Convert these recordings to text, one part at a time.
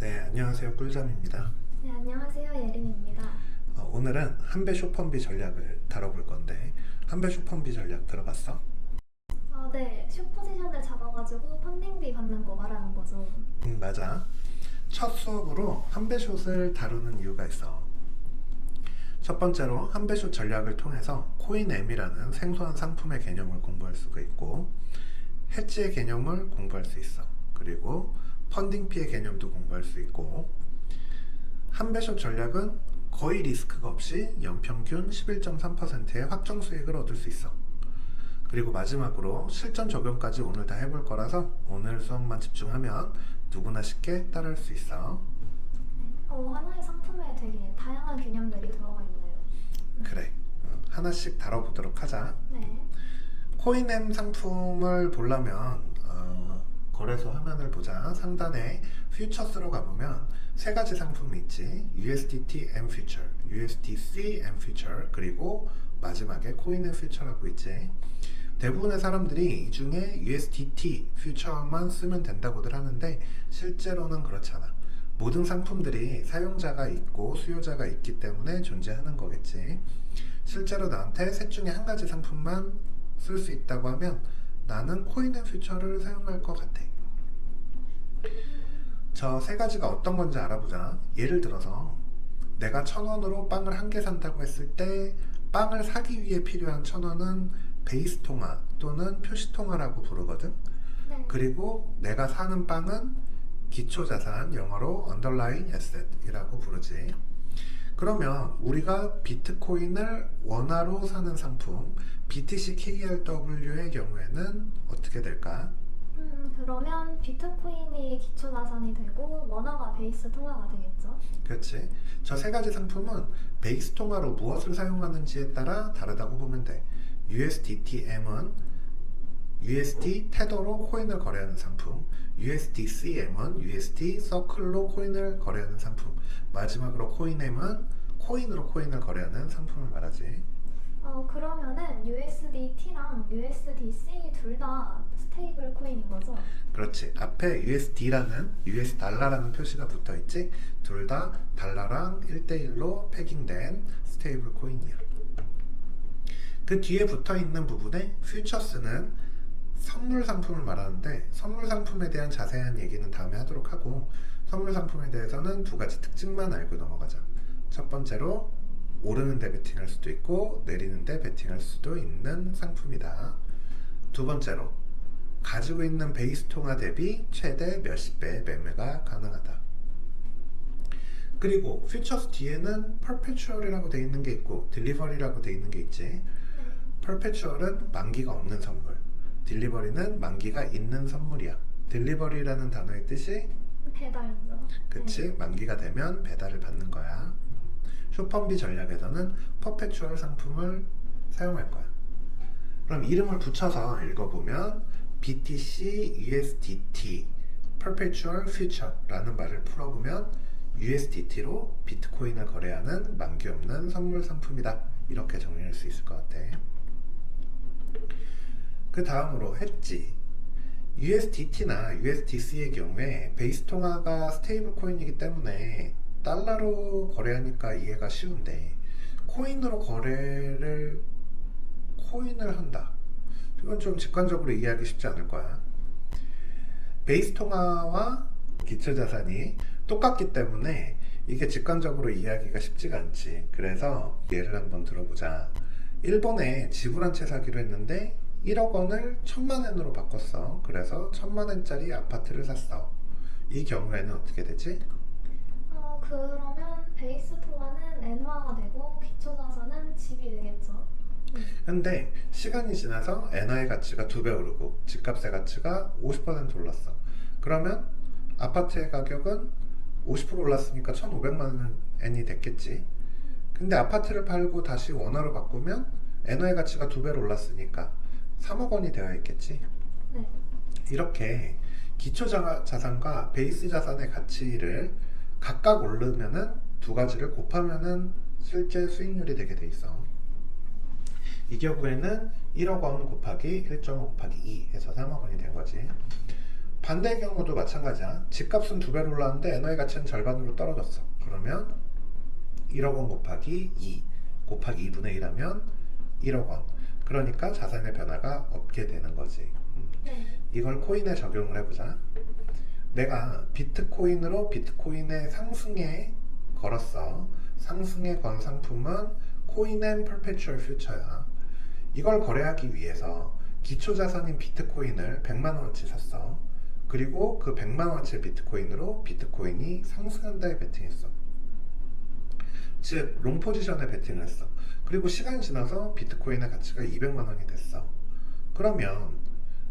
네, 안녕하세요. 꿀잠입니다. 네, 안녕하세요. 예림입니다. 오늘은 한배 쇼펀비 전략을 다뤄볼 건데, 한배 쇼펀비 전략 들어봤어? 네, 슈퍼지션을 잡아가지고 펀딩비 받는 거 말하는 거죠. 맞아. 첫 수업으로 한배 숏을 다루는 이유가 있어. 첫 번째로 한배 숏 전략을 통해서 코인 M이라는 생소한 상품의 개념을 공부할 수가 있고, 해지의 개념을 공부할 수 있어. 그리고 펀딩피의 개념도 공부할 수 있고, 한배 숏 전략은 거의 리스크가 없이 연평균 11.3%의 확정 수익을 얻을 수 있어. 그리고 마지막으로 실전 적용까지 오늘 다 해볼 거라서 오늘 수업만 집중하면 누구나 쉽게 따라할 수 있어. 하나의 상품에 되게 다양한 개념들이 들어가 있네요. 그래. 하나씩 다뤄보도록 하자. 네. 코인엠 상품을 보려면 거래소 화면을 보자. 상단에 퓨처스로 가보면 세 가지 상품이 있지. USDT M 퓨처, USDC M 퓨처, 그리고 마지막에 코인엠 퓨처라고 있지. 대부분의 사람들이 이 중에 USDT 퓨처만 쓰면 된다고들 하는데 실제로는 그렇지 않아. 모든 상품들이 사용자가 있고 수요자가 있기 때문에 존재하는 거겠지. 실제로 나한테 셋 중에 한 가지 상품만 쓸 수 있다고 하면 나는 코인앤 퓨처를 사용할 것 같아. 저 세 가지가 어떤 건지 알아보자. 예를 들어서 내가 1,000원으로 빵을 한 개 산다고 했을 때 빵을 사기 위해 필요한 1,000원은 베이스 통화 또는 표시 통화라고 부르거든. 네. 그리고 내가 사는 빵은 기초 자산, 영어로 underlying asset이라고 부르지. 그러면 우리가 비트코인을 원화로 사는 상품 BTC KRW의 경우에는 어떻게 될까? 그러면 비트코인이 기초 자산이 되고 원화가 베이스 통화가 되겠죠? 그렇지. 저 세 가지 상품은 베이스 통화로 무엇을 사용하는지에 따라 다르다고 보면 돼. USDTM은 USD 테더로 코인을 거래하는 상품, USDCM은 USD 서클로 코인을 거래하는 상품, 마지막으로 코인M은 코인으로 코인을 거래하는 상품을 말하지. 그러면은 USDT랑 USDC 둘 다 스테이블 코인인 거죠? 그렇지. 앞에 USD라는 US 달러라는 표시가 붙어 있지. 둘 다 달러랑 1대1로 패깅된 스테이블 코인이야. 그 뒤에 붙어 있는 부분에 퓨처스는 선물 상품을 말하는데 선물 상품에 대한 자세한 얘기는 다음에 하도록 하고 선물 상품에 대해서는 두 가지 특징만 알고 넘어가자. 첫 번째로 오르는데 베팅할 수도 있고 내리는데 베팅할 수도 있는 상품이다. 두 번째로 가지고 있는 베이스 통화 대비 최대 몇십 배의 매매가 가능하다. 그리고 퓨처스 뒤에는 perpetual이라고 되어 있는 게 있고 delivery라고 되어 있는 게 있지. perpetual은 만기가 없는 선물, 딜리버리는 만기가 있는 선물이야. 딜리버리라는 단어의 뜻이 배달죠. 그치, 네. 만기가 되면 배달을 받는 거야. 쇼펀비 전략에서는 퍼페추얼 상품을 사용할 거야. 그럼 이름을 붙여서 읽어보면 BTC USDT Perpetual Future라는 말을 풀어보면 USDT로 비트코인을 거래하는 만기 없는 선물 상품이다. 이렇게 정리할 수 있을 것 같아. 그 다음으로 했지. USDT나 USDC의 경우에 베이스 통화가 스테이블 코인이기 때문에 달러로 거래하니까 이해가 쉬운데 코인으로 거래를 코인을 한다. 이건 좀 직관적으로 이해하기 쉽지 않을 거야. 베이스 통화와 기초 자산이 똑같기 때문에 이게 직관적으로 이해하기가 쉽지가 않지. 그래서 예를 한번 들어보자. 일본에 집을 한 채 사기로 했는데 1억 원을 1,000만 엔으로 바꿨어. 그래서 1,000만 엔짜리 아파트를 샀어. 이 경우에는 어떻게 되지? 그러면 베이스 통화는 엔화가 되고 기초 자산은 집이 되겠죠? 근데 시간이 지나서 엔화의 가치가 2배 오르고 집값의 가치가 50% 올랐어. 그러면 아파트의 가격은 50% 올랐으니까 1,500만 엔이 됐겠지. 근데 아파트를 팔고 다시 원화로 바꾸면 엔화의 가치가 2배로 올랐으니까 3억 원이 되어 있겠지. 네. 이렇게 기초 자산과 베이스 자산의 가치를 각각 오르면은 두 가지를 곱하면은 실제 수익률이 되게 돼 있어. 이 경우에는 1억 원 곱하기 1.5 곱하기 2 해서 3억 원이 된 거지. 반대의 경우도 마찬가지야. 집값은 2배로 올랐는데 NOI 가치는 절반으로 떨어졌어. 그러면 1억 원 곱하기 2 곱하기 2분의 1 하면 1억 원. 그러니까 자산의 변화가 없게 되는 거지. 네. 이걸 코인에 적용을 해보자. 내가 비트코인으로 비트코인의 상승에 걸었어. 상승에 건 상품은 코인 앤 퍼페추얼 퓨처야. 이걸 거래하기 위해서 기초자산인 비트코인을 100만원어치 샀어. 그리고 그 100만원어치 비트코인으로 비트코인이 상승한다에 베팅했어. 즉 롱포지션에 베팅을 했어. 그리고 시간이 지나서 비트코인의 가치가 200만원이 됐어. 그러면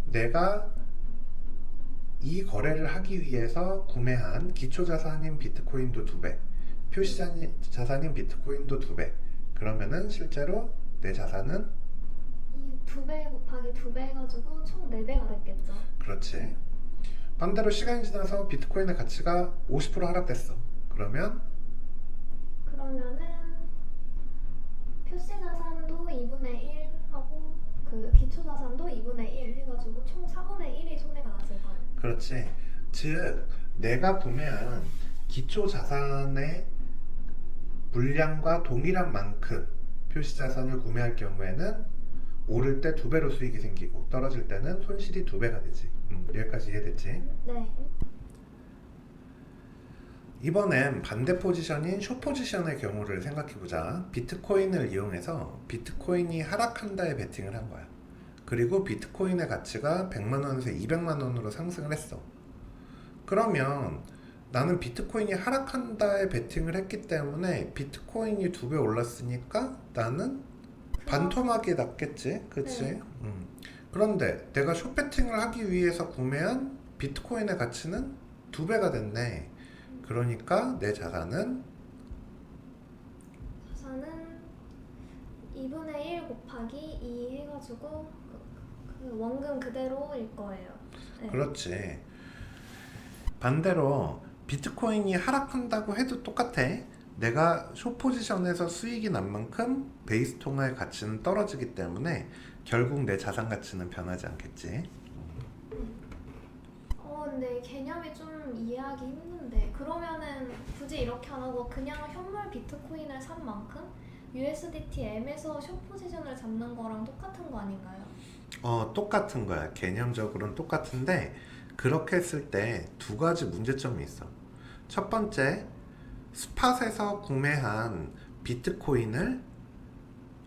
내가 이 거래를 하기 위해서 구매한 기초자산인 비트코인도 2배, 표시자산인 비트코인도 2배. 그러면은 실제로 내 자산은 이 2배 곱하기 2배 해가지고 총 4배가 됐겠죠. 그렇지. 반대로 시간이 지나서 비트코인의 가치가 50% 하락됐어. 그러면은 표시자산도 2분의 1 하고 그 기초자산도 2분의 1 해가지고 총 4분의 1이 손해가 났을 거예요. 그렇지. 즉 내가 구매한 기초자산의 물량과 동일한 만큼 표시자산을 구매할 경우에는 오를 때 2배로 수익이 생기고 떨어질 때는 손실이 2배가 되지. 여기까지 이해됐지? 네. 이번엔 반대 포지션인 숏 포지션의 경우를 생각해보자. 비트코인을 이용해서 비트코인이 하락한다에 베팅을 한 거야. 그리고 비트코인의 가치가 100만원에서 200만원으로 상승을 했어. 그러면 나는 비트코인이 하락한다에 베팅을 했기 때문에 비트코인이 2배 올랐으니까 나는 반토막이 났겠지? 그치? 네. 그런데 내가 숏 베팅을 하기 위해서 구매한 비트코인의 가치는 2배가 됐네. 그러니까 내 자산은 2분의 1 곱하기 2 해가지고 그 원금 그대로일 거예요. 네. 그렇지. 반대로 비트코인이 하락한다고 해도 똑같아. 내가 숏 포지션에서 수익이 난 만큼 베이스 통화의 가치는 떨어지기 때문에 결국 내 자산 가치는 변하지 않겠지. 근데 개념이 좀 이해하기 힘든데 그러면은 굳이 이렇게 안 하고 그냥 현물 비트코인을 산 만큼 USDT M에서 숏 포지션을 잡는 거랑 똑같은 거 아닌가요? 똑같은 거야. 개념적으로는 똑같은데 그렇게 했을 때 2가지 문제점이 있어. 첫 번째, 스팟에서 구매한 비트코인을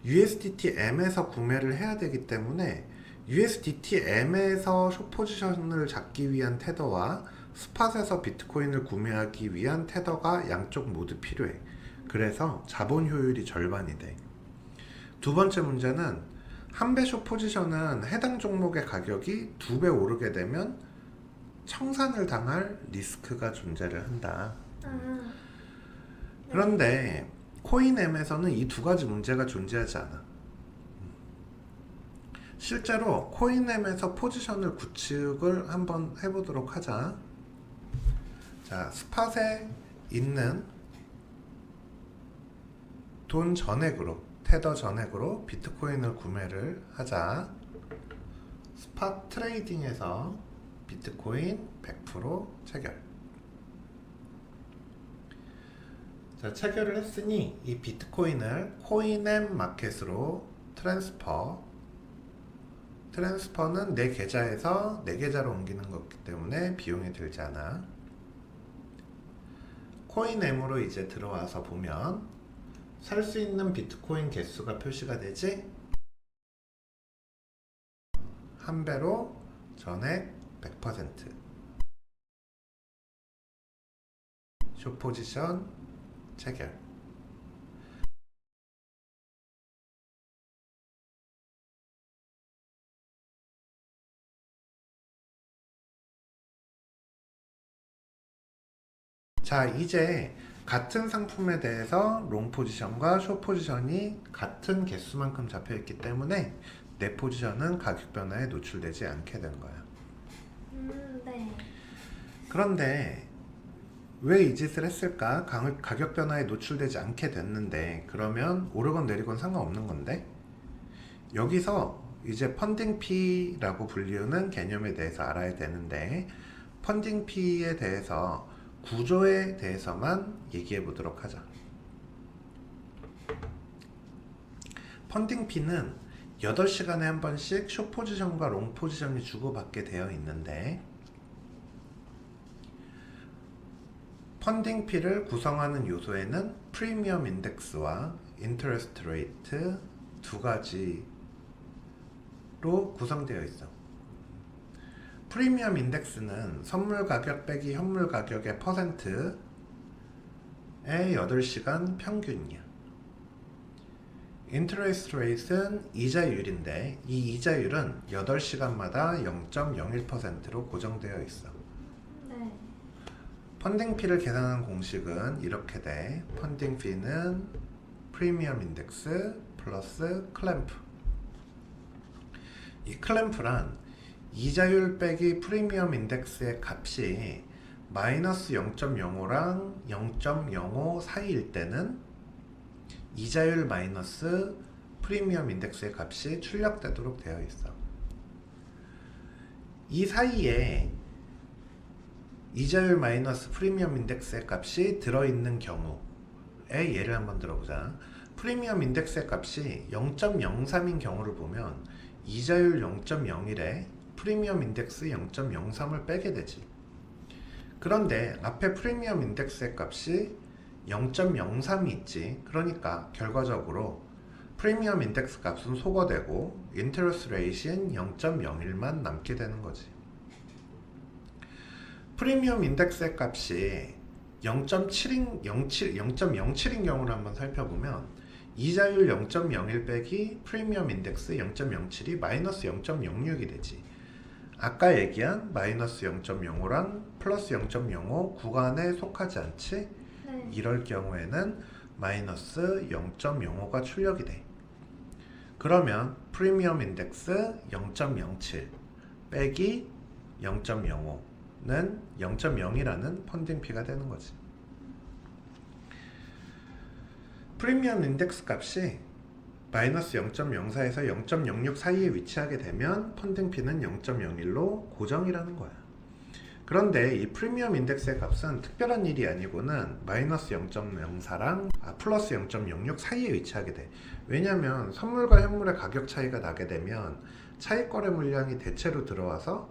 USDT M에서 구매를 해야 되기 때문에 USDT M에서 숏 포지션을 잡기 위한 테더와 스팟에서 비트코인을 구매하기 위한 테더가 양쪽 모두 필요해. 그래서 자본 효율이 절반이 돼. 두 번째 문제는 한배 숏 포지션은 해당 종목의 가격이 2배 오르게 되면 청산을 당할 리스크가 존재를 한다. 네. 그런데 코인M에서는 이 2가지 문제가 존재하지 않아. 실제로 코인M에서 포지션을 구축을 한번 해보도록 하자. 자, 스팟에 있는 돈 전액으로, 테더 전액으로 비트코인을 구매를 하자. 스팟 트레이딩에서 비트코인 100% 체결. 자, 체결을 했으니 이 비트코인을 코인M 마켓으로 트랜스퍼는 내 계좌에서 내 계좌로 옮기는 거기 때문에 비용이 들지 않아. 코인M으로 이제 들어와서 보면 살 수 있는 비트코인 개수가 표시가 되지. 한 배로 전액 100%. 숏 포지션 체결. 자, 이제 같은 상품에 대해서 롱 포지션과 숏 포지션이 같은 개수만큼 잡혀 있기 때문에 내 포지션은 가격 변화에 노출되지 않게 되는 거야. 네. 그런데 왜 이 짓을 했을까? 가격 변화에 노출되지 않게 됐는데 그러면 오르건 내리건 상관없는 건데 여기서 이제 펀딩 피라고 불리우는 개념에 대해서 알아야 되는데 펀딩 피에 대해서 구조에 대해서만 얘기해 보도록 하자. 펀딩 피는 8시간에 한 번씩 숏 포지션과 롱 포지션이 주고받게 되어 있는데, 펀딩 피를 구성하는 요소에는 프리미엄 인덱스와 인터레스트 레이트 두 가지로 구성되어 있어. 프리미엄 인덱스는 선물 가격 빼기 현물 가격의 퍼센트의 8시간 평균이야. 인터레스트 레이트는 이자율인데, 이 이자율은 8시간마다 0.01%로 고정되어 있어. 네. 펀딩 피를 계산하는 공식은 이렇게 돼. 펀딩 피는 프리미엄 인덱스 플러스 클램프. 이 클램프란 이자율 빼기 프리미엄 인덱스의 값이 마이너스 0.05랑 0.05 사이일 때는 이자율 마이너스 프리미엄 인덱스의 값이 출력되도록 되어 있어. 이 사이에 이자율 마이너스 프리미엄 인덱스의 값이 들어있는 경우의 예를 한번 들어보자. 프리미엄 인덱스의 값이 0.03인 경우를 보면 이자율 0.01에 프리미엄 인덱스 0.03을 빼게 되지. 그런데 앞에 프리미엄 인덱스의 값이 0.03이 있지. 그러니까 결과적으로 프리미엄 인덱스 값은 소거되고 인터레스트 레이트인 0.01만 남게 되는 거지. 프리미엄 인덱스의 값이 0.07인 경우를 한번 살펴보면 이자율 0.01 빼기 프리미엄 인덱스 0.07이 마이너스 0.06이 되지. 아까 얘기한 마이너스 0.05랑 플러스 0.05 구간에 속하지 않지? 네. 이럴 경우에는 마이너스 0.05가 출력이 돼. 그러면 프리미엄 인덱스 0.07 빼기 0.05는 0.0이라는 펀딩 피가 되는 거지. 프리미엄 인덱스 값이 마이너스 0.04에서 0.06 사이에 위치하게 되면 펀딩 피는 0.01로 고정이라는 거야. 그런데 이 프리미엄 인덱스의 값은 특별한 일이 아니고는 마이너스 0.04랑 플러스 0.06 사이에 위치하게 돼. 왜냐면 선물과 현물의 가격 차이가 나게 되면 차익거래 물량이 대체로 들어와서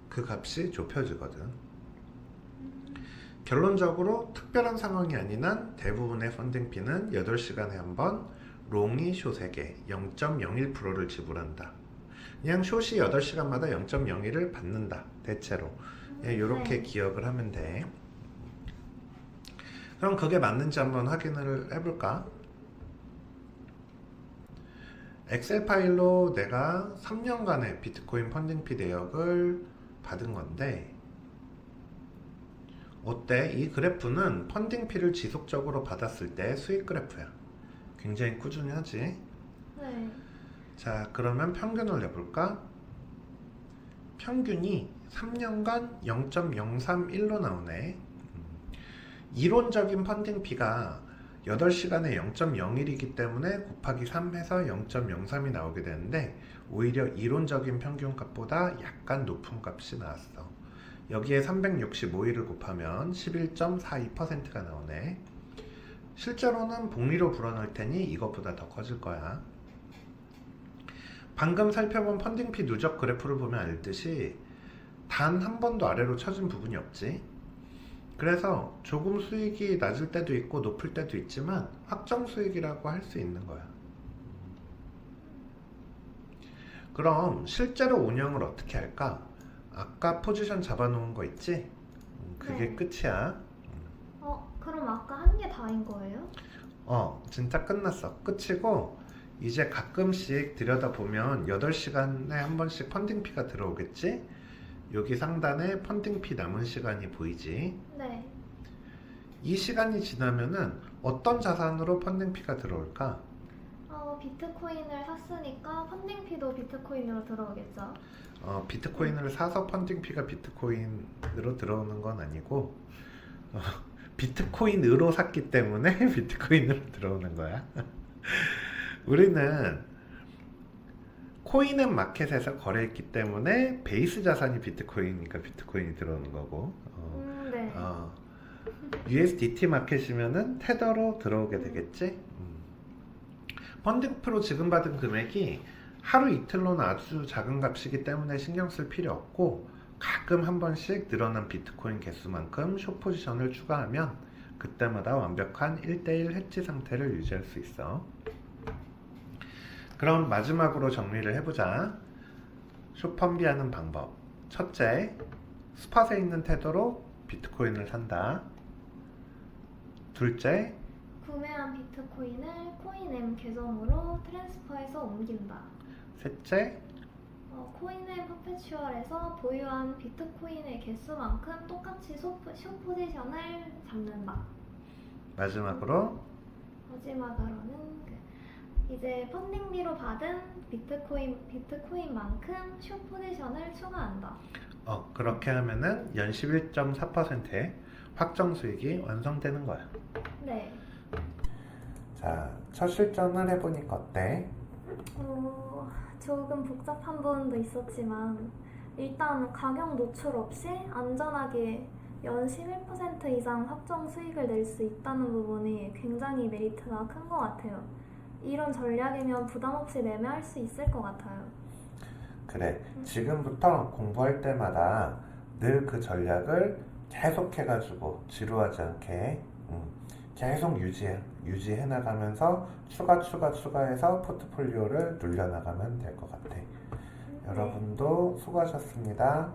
그 값이 좁혀지거든. 결론적으로 특별한 상황이 아닌 한 대부분의 펀딩 피는 8시간에 한 번 롱이 숏에게 0.01%를 지불한다. 그냥 숏이 8시간마다 0.01을 받는다. 대체로. 이렇게 네. 기억을 하면 돼. 그럼 그게 맞는지 한번 확인을 해볼까? 엑셀 파일로 내가 3년간의 비트코인 펀딩 피 내역을 받은 건데, 어때? 이 그래프는 펀딩 피를 지속적으로 받았을 때 수익 그래프야. 굉장히 꾸준히 하지? 네. 자, 그러면 평균을 내볼까? 평균이 3년간 0.031로 나오네. 이론적인 펀딩 피가 8시간에 0.01이기 때문에 곱하기 3 해서 0.03이 나오게 되는데, 오히려 이론적인 평균값보다 약간 높은 값이 나왔어. 여기에 365일을 곱하면 11.42%가 나오네. 실제로는 복리로 불어넣을 테니 이것보다 더 커질 거야. 방금 살펴본 펀딩 피 누적 그래프를 보면 알듯이 단 한 번도 아래로 쳐진 부분이 없지. 그래서 조금 수익이 낮을 때도 있고 높을 때도 있지만 확정 수익이라고 할 수 있는 거야. 그럼 실제로 운영을 어떻게 할까? 아까 포지션 잡아놓은 거 있지? 그게 네. 끝이야. 그럼 아까 한 게 다인 거예요? 진짜 끝났어. 끝이고 이제 가끔씩 들여다보면 8시간에 한 번씩 펀딩 피가 들어오겠지? 여기 상단에 펀딩 피 남은 시간이 보이지? 네. 이 시간이 지나면은 어떤 자산으로 펀딩 피가 들어올까? 비트코인을 샀으니까 펀딩 피도 비트코인으로 들어오겠죠? 비트코인을 사서 펀딩 피가 비트코인으로 들어오는 건 아니고, 비트코인으로 샀기 때문에 비트코인으로 들어오는 거야. 우리는 코인은 마켓에서 거래했기 때문에 베이스 자산이 비트코인이니까 비트코인이 들어오는 거고, 네. USDT 마켓이면은 테더로 들어오게 되겠지. 펀딩 프로 지금 받은 금액이 하루 이틀로는 아주 작은 값이기 때문에 신경 쓸 필요 없고, 가끔 한 번씩 늘어난 비트코인 개수만큼 숏 포지션을 추가하면 그때마다 완벽한 1대1 해지 상태를 유지할 수 있어. 그럼 마지막으로 정리를 해보자. 숏 펀비하는 방법. 첫째, 스팟에 있는 태도로 비트코인을 산다. 둘째, 구매한 비트코인을 코인M 계정으로 트랜스퍼해서 옮긴다. 셋째, 코인M 퍼페추얼에서 보유한 비트코인의 개수만큼 똑같이 숏 포지션을 잡는다. 마지막으로는 이제 펀딩비로 받은 비트코인만큼 숏 포지션을 추가한다. 그렇게 하면은 연 11.4%의 확정 수익이 완성되는 거야. 네. 자, 첫 실전을 해보니까 어때? 조금 복잡한 부분도 있었지만 일단 가격 노출 없이 안전하게 연 11% 이상 확정 수익을 낼 수 있다는 부분이 굉장히 메리트가 큰 것 같아요. 이런 전략이면 부담 없이 매매할 수 있을 것 같아요. 그래, 지금부터 공부할 때마다 늘 그 전략을 계속 해가지고 지루하지 않게 계속 유지해 나가면서 추가해서 포트폴리오를 늘려나가면 될 것 같아. 여러분도 수고하셨습니다.